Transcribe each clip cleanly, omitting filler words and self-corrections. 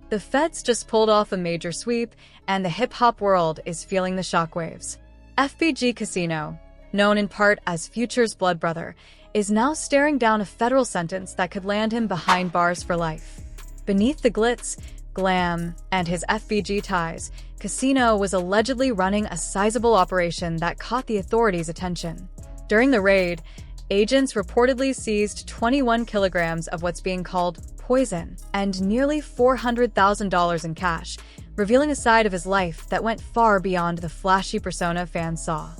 The feds just pulled off a major sweep, and the hip-hop world is feeling the shockwaves. FBG Casino, known in part as Future's blood brother, is now staring down a federal sentence that could land him behind bars for life. Beneath the glitz, glam, and his FBG ties, Casino was allegedly running a sizable operation that caught the authorities' attention. During the raid, agents reportedly seized 21 kilograms of what's being called poison and nearly $400,000 in cash, revealing a side of his life that went far beyond the flashy persona fans saw.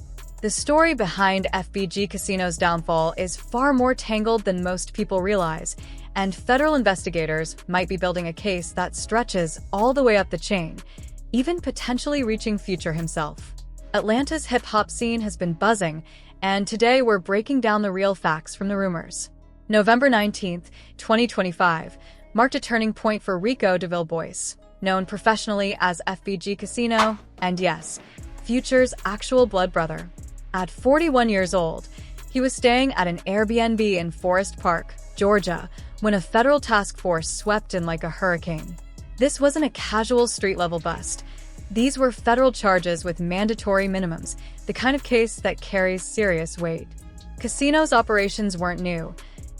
The story behind FBG Casino's downfall is far more tangled than most people realize, and federal investigators might be building a case that stretches all the way up the chain, even potentially reaching Future himself. Atlanta's hip-hop scene has been buzzing, and today we're breaking down the real facts from the rumors. November 19, 2025, marked a turning point for Rico DeVille Boyce, known professionally as FBG Casino, and yes, Future's actual blood brother. At 41 years old, he was staying at an Airbnb in Forest Park, Georgia, when a federal task force swept in like a hurricane. This wasn't a casual street-level bust. These were federal charges with mandatory minimums, the kind of case that carries serious weight. Casino's operations weren't new.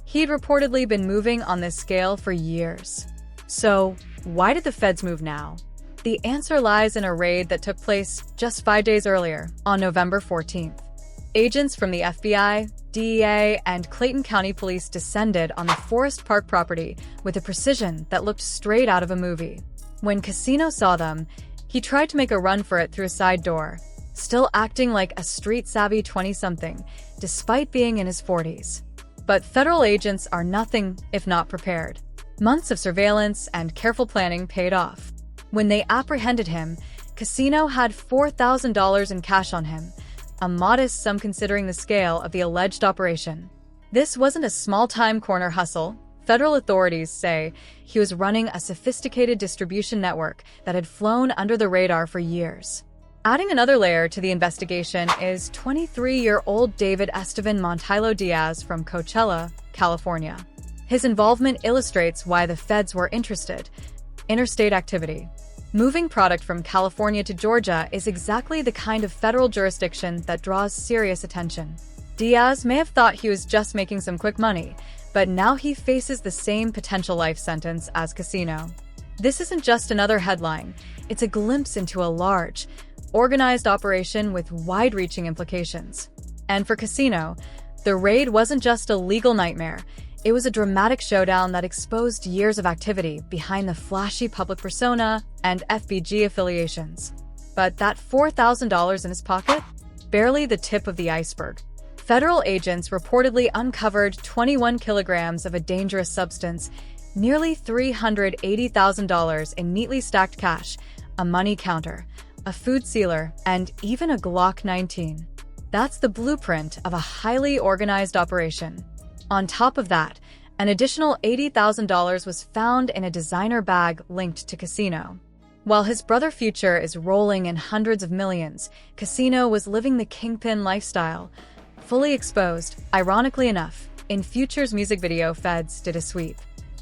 He'd reportedly been moving on this scale for years. So, why did the feds move now? The answer lies in a raid that took place just 5 days earlier, on November 14th. Agents from the FBI, DEA, and Clayton County Police descended on the Forest Park property with a precision that looked straight out of a movie. When Casino saw them, he tried to make a run for it through a side door, still acting like a street-savvy 20-something, despite being in his 40s. But federal agents are nothing if not prepared. Months of surveillance and careful planning paid off. When they apprehended him, Casino had $4,000 in cash on him, a modest sum considering the scale of the alleged operation. This wasn't a small-time corner hustle. Federal authorities say he was running a sophisticated distribution network that had flown under the radar for years. Adding another layer to the investigation is 23-year-old David Estevan Montailo Diaz from Coachella, California. His involvement illustrates why the feds were interested. Interstate activity. Moving product from California to Georgia is exactly the kind of federal jurisdiction that draws serious attention. Diaz may have thought he was just making some quick money, but now he faces the same potential life sentence as Casino. This isn't just another headline, it's a glimpse into a large, organized operation with wide-reaching implications. And for Casino, the raid wasn't just a legal nightmare, it was a dramatic showdown that exposed years of activity behind the flashy public persona and FBG affiliations. But that $4,000 in his pocket? Barely the tip of the iceberg. Federal agents reportedly uncovered 21 kilograms of a dangerous substance, nearly $380,000 in neatly stacked cash, a money counter, a food sealer, and even a Glock 19. That's the blueprint of a highly organized operation. On top of that, an additional $80,000 was found in a designer bag linked to Casino. While his brother Future is rolling in hundreds of millions, Casino was living the kingpin lifestyle. Fully exposed, ironically enough, in Future's music video Feds did a sweep.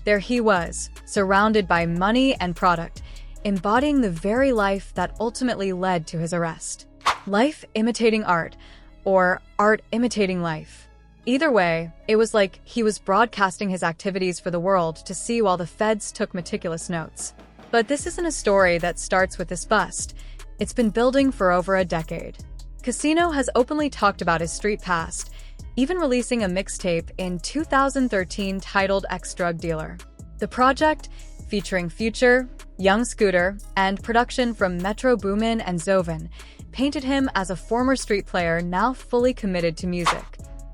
There he was, surrounded by money and product, embodying the very life that ultimately led to his arrest. Life imitating art, or art imitating life. Either way, it was like he was broadcasting his activities for the world to see while the feds took meticulous notes. But this isn't a story that starts with this bust. It's been building for over a decade. Casino has openly talked about his street past, even releasing a mixtape in 2013 titled Ex-Drug Dealer. The project, featuring Future, Young Scooter, and production from Metro Boomin and Zovan, painted him as a former street player now fully committed to music.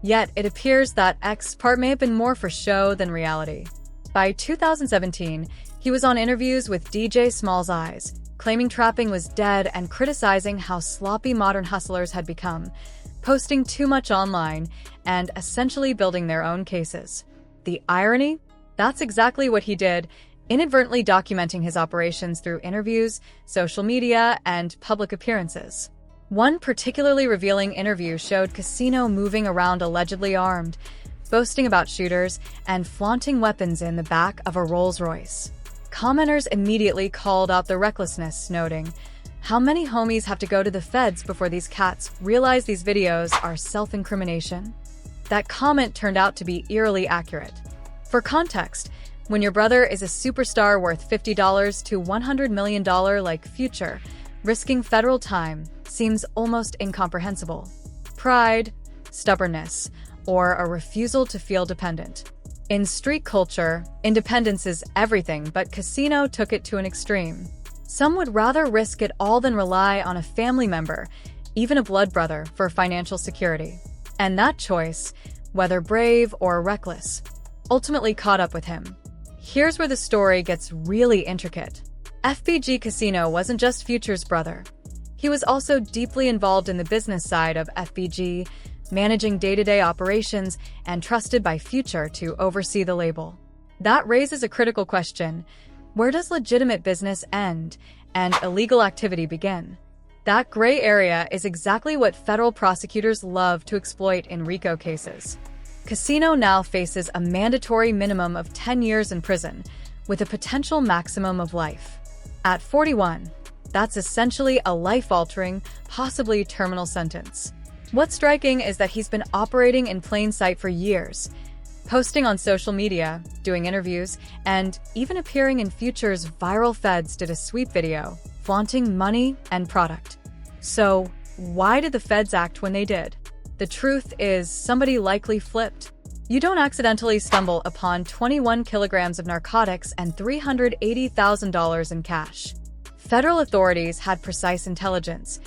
Yet, it appears that X part may have been more for show than reality. By 2017, he was on interviews with DJ Small's Eyes, claiming trapping was dead and criticizing how sloppy modern hustlers had become, posting too much online, and essentially building their own cases. The irony? That's exactly what he did, inadvertently documenting his operations through interviews, social media, and public appearances. One particularly revealing interview showed Casino moving around allegedly armed, boasting about shooters, and flaunting weapons in the back of a Rolls-Royce. Commenters immediately called out the recklessness, noting, "How many homies have to go to the feds before these cats realize these videos are self-incrimination?" That comment turned out to be eerily accurate. For context, when your brother is a superstar worth $50 to $100 million like Future, risking federal time seems almost incomprehensible. Pride, stubbornness, or a refusal to feel dependent. In street culture, independence is everything, but Casino took it to an extreme. Some would rather risk it all than rely on a family member, even a blood brother, for financial security. And that choice, whether brave or reckless, ultimately caught up with him. Here's where the story gets really intricate. FBG Casino wasn't just Future's brother. He was also deeply involved in the business side of FBG, managing day-to-day operations and trusted by Future to oversee the label. That raises a critical question. Where does legitimate business end and illegal activity begin? That gray area is exactly what federal prosecutors love to exploit in RICO cases. Casino now faces a mandatory minimum of 10 years in prison, with a potential maximum of life. At 41, that's essentially a life-altering, possibly terminal sentence. What's striking is that he's been operating in plain sight for years, posting on social media, doing interviews, and even appearing in Future's viral Feds Did a Sweep video, flaunting money and product. So, why did the feds act when they did? The truth is, somebody likely flipped. You don't accidentally stumble upon 21 kilograms of narcotics and $380,000 in cash. Federal authorities had precise intelligence.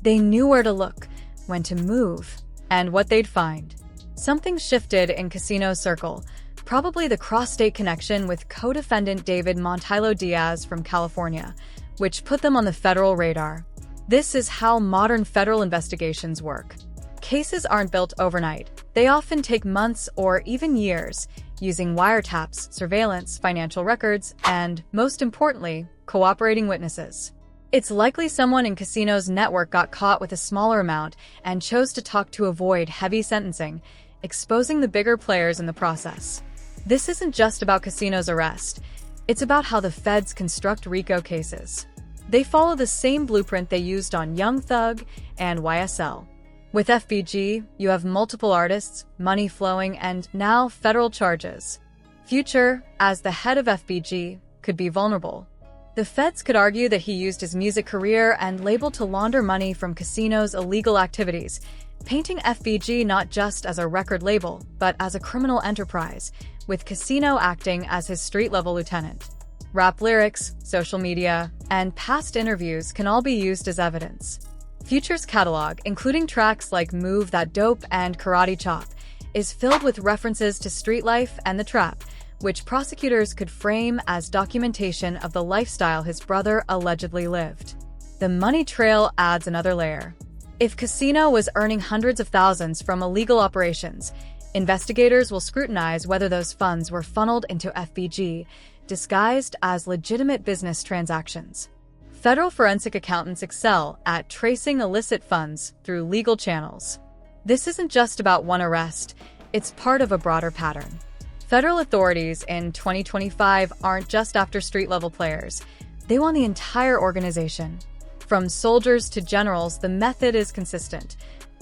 They knew where to look, when to move, and what they'd find. Something shifted in Casino's circle, probably the cross-state connection with co-defendant David Montielo Diaz from California, which put them on the federal radar. This is how modern federal investigations work. Cases aren't built overnight. They often take months or even years, using wiretaps, surveillance, financial records, and, most importantly, cooperating witnesses. It's likely someone in Casino's network got caught with a smaller amount and chose to talk to avoid heavy sentencing, exposing the bigger players in the process. This isn't just about Casino's arrest. It's about how the feds construct RICO cases. They follow the same blueprint they used on Young Thug and YSL. With FBG, you have multiple artists, money flowing, and now federal charges. Future, as the head of FBG, could be vulnerable. The feds could argue that he used his music career and label to launder money from Casino's illegal activities, painting FBG not just as a record label, but as a criminal enterprise, with Casino acting as his street-level lieutenant. Rap lyrics, social media, and past interviews can all be used as evidence. Future's catalog, including tracks like Move That Dope and Karate Chop, is filled with references to street life and the trap, which prosecutors could frame as documentation of the lifestyle his brother allegedly lived. The money trail adds another layer. If Casino was earning hundreds of thousands from illegal operations, investigators will scrutinize whether those funds were funneled into FBG, disguised as legitimate business transactions. Federal forensic accountants excel at tracing illicit funds through legal channels. This isn't just about one arrest, it's part of a broader pattern. Federal authorities in 2025 aren't just after street-level players. They want the entire organization. From soldiers to generals, the method is consistent.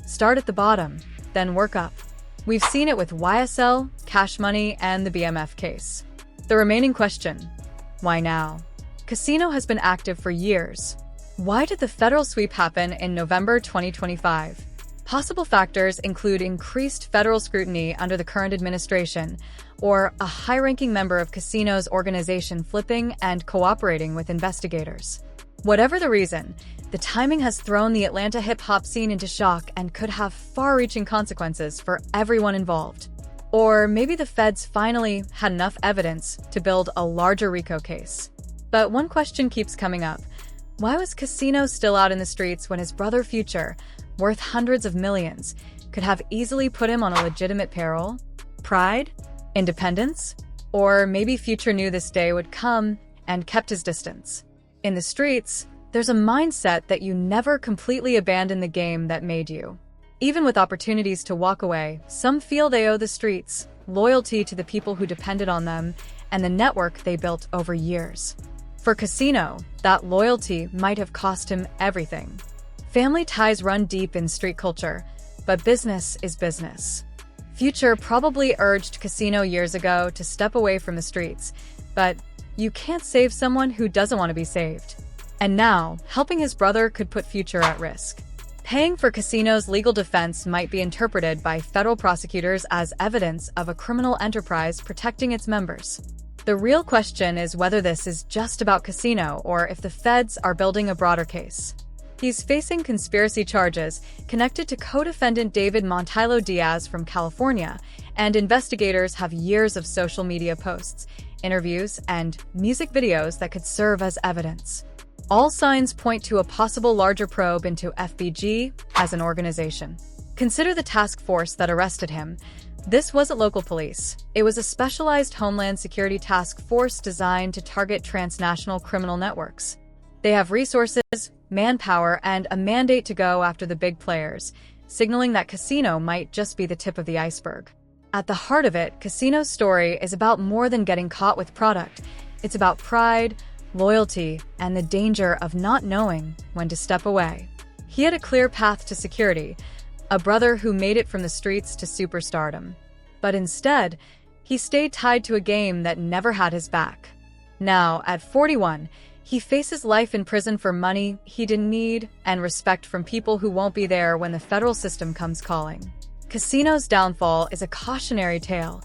Start at the bottom, then work up. We've seen it with YSL, Cash Money, and the BMF case. The remaining question: why now? Casino has been active for years. Why did the federal sweep happen in November 2025? Possible factors include increased federal scrutiny under the current administration, or a high-ranking member of Casino's organization flipping and cooperating with investigators. Whatever the reason, the timing has thrown the Atlanta hip-hop scene into shock and could have far-reaching consequences for everyone involved. Or maybe the feds finally had enough evidence to build a larger RICO case. But one question keeps coming up. Why was Casino still out in the streets when his brother Future, worth hundreds of millions, could have easily put him on a legitimate payroll? Pride? Independence? Or maybe Future knew this day would come and kept his distance. In the streets, there's a mindset that you never completely abandon the game that made you. Even with opportunities to walk away, some feel they owe the streets loyalty to the people who depended on them and the network they built over years. For Casino, that loyalty might have cost him everything. Family ties run deep in street culture, but business is business. Future probably urged Casino years ago to step away from the streets, but you can't save someone who doesn't want to be saved. And now, helping his brother could put Future at risk. Paying for Casino's legal defense might be interpreted by federal prosecutors as evidence of a criminal enterprise protecting its members. The real question is whether this is just about Casino or if the feds are building a broader case. He's facing conspiracy charges connected to co-defendant David Montielo Diaz from California, and investigators have years of social media posts, interviews, and music videos that could serve as evidence. All signs point to a possible larger probe into FBG as an organization. Consider the task force that arrested him. This wasn't local police. It was a specialized Homeland Security task force designed to target transnational criminal networks. They have resources, manpower, and a mandate to go after the big players, signaling that Casino might just be the tip of the iceberg. At the heart of it, Casino's story is about more than getting caught with product. It's about pride, loyalty, and the danger of not knowing when to step away. He had a clear path to security, a brother who made it from the streets to superstardom. But instead, he stayed tied to a game that never had his back. Now, at 41, he faces life in prison for money he didn't need and respect from people who won't be there when the federal system comes calling. Casino's downfall is a cautionary tale.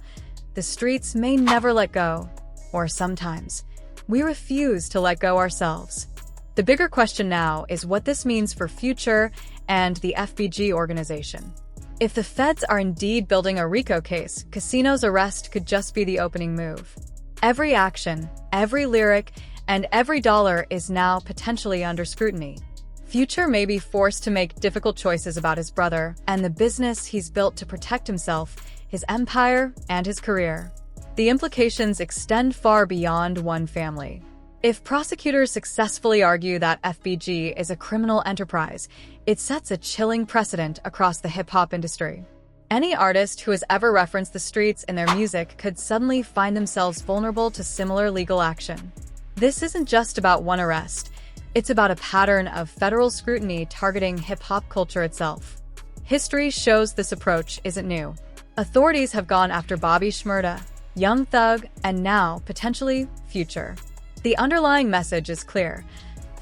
The streets may never let go, or sometimes, we refuse to let go ourselves. The bigger question now is what this means for Future and the FBG organization. If the feds are indeed building a RICO case, Casino's arrest could just be the opening move. Every action, every lyric, and every dollar is now potentially under scrutiny. Future may be forced to make difficult choices about his brother and the business he's built to protect himself, his empire, and his career. The implications extend far beyond one family. If prosecutors successfully argue that FBG is a criminal enterprise, it sets a chilling precedent across the hip-hop industry. Any artist who has ever referenced the streets in their music could suddenly find themselves vulnerable to similar legal action. This isn't just about one arrest. It's about a pattern of federal scrutiny targeting hip-hop culture itself. History shows this approach isn't new. Authorities have gone after Bobby Shmurda, Young Thug, and now, potentially, Future. The underlying message is clear.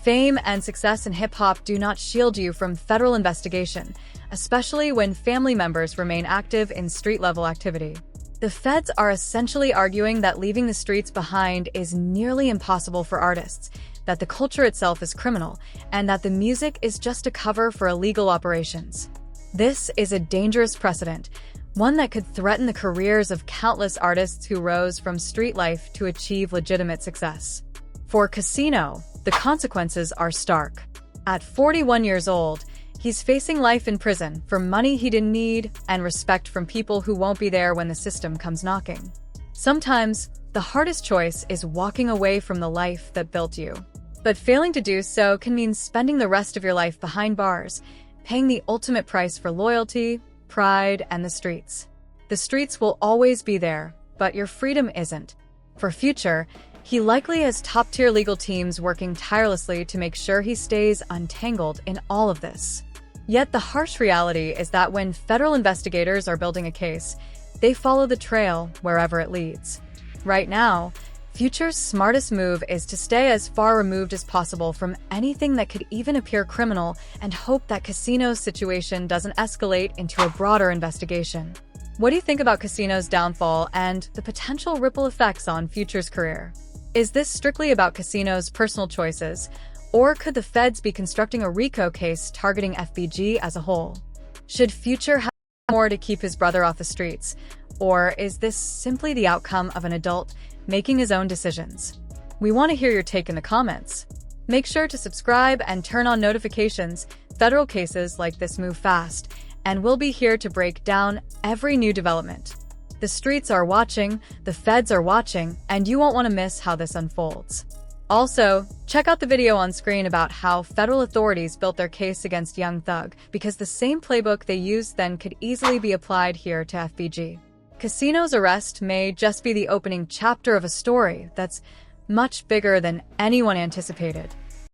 Fame and success in hip-hop do not shield you from federal investigation, especially when family members remain active in street-level activity. The feds are essentially arguing that leaving the streets behind is nearly impossible for artists, that the culture itself is criminal, and that the music is just a cover for illegal operations. This is a dangerous precedent, one that could threaten the careers of countless artists who rose from street life to achieve legitimate success. For Casino, the consequences are stark. At 41 years old, he's facing life in prison for money he didn't need and respect from people who won't be there when the system comes knocking. Sometimes, the hardest choice is walking away from the life that built you. But failing to do so can mean spending the rest of your life behind bars, paying the ultimate price for loyalty, pride, and the streets. The streets will always be there, but your freedom isn't. For Future, he likely has top-tier legal teams working tirelessly to make sure he stays untangled in all of this. Yet the harsh reality is that when federal investigators are building a case, they follow the trail wherever it leads. Right now, Future's smartest move is to stay as far removed as possible from anything that could even appear criminal and hope that Casino's situation doesn't escalate into a broader investigation. What do you think about Casino's downfall and the potential ripple effects on Future's career? Is this strictly about Casino's personal choices, or could the feds be constructing a RICO case targeting FBG as a whole? Should Future have more to keep his brother off the streets, or is this simply the outcome of an adult making his own decisions? We want to hear your take in the comments. Make sure to subscribe and turn on notifications. Federal cases like this move fast, and we'll be here to break down every new development. The streets are watching, the feds are watching, and you won't want to miss how this unfolds. Also, check out the video on screen about how federal authorities built their case against Young Thug, because the same playbook they used then could easily be applied here to FBG. Casino's arrest may just be the opening chapter of a story that's much bigger than anyone anticipated.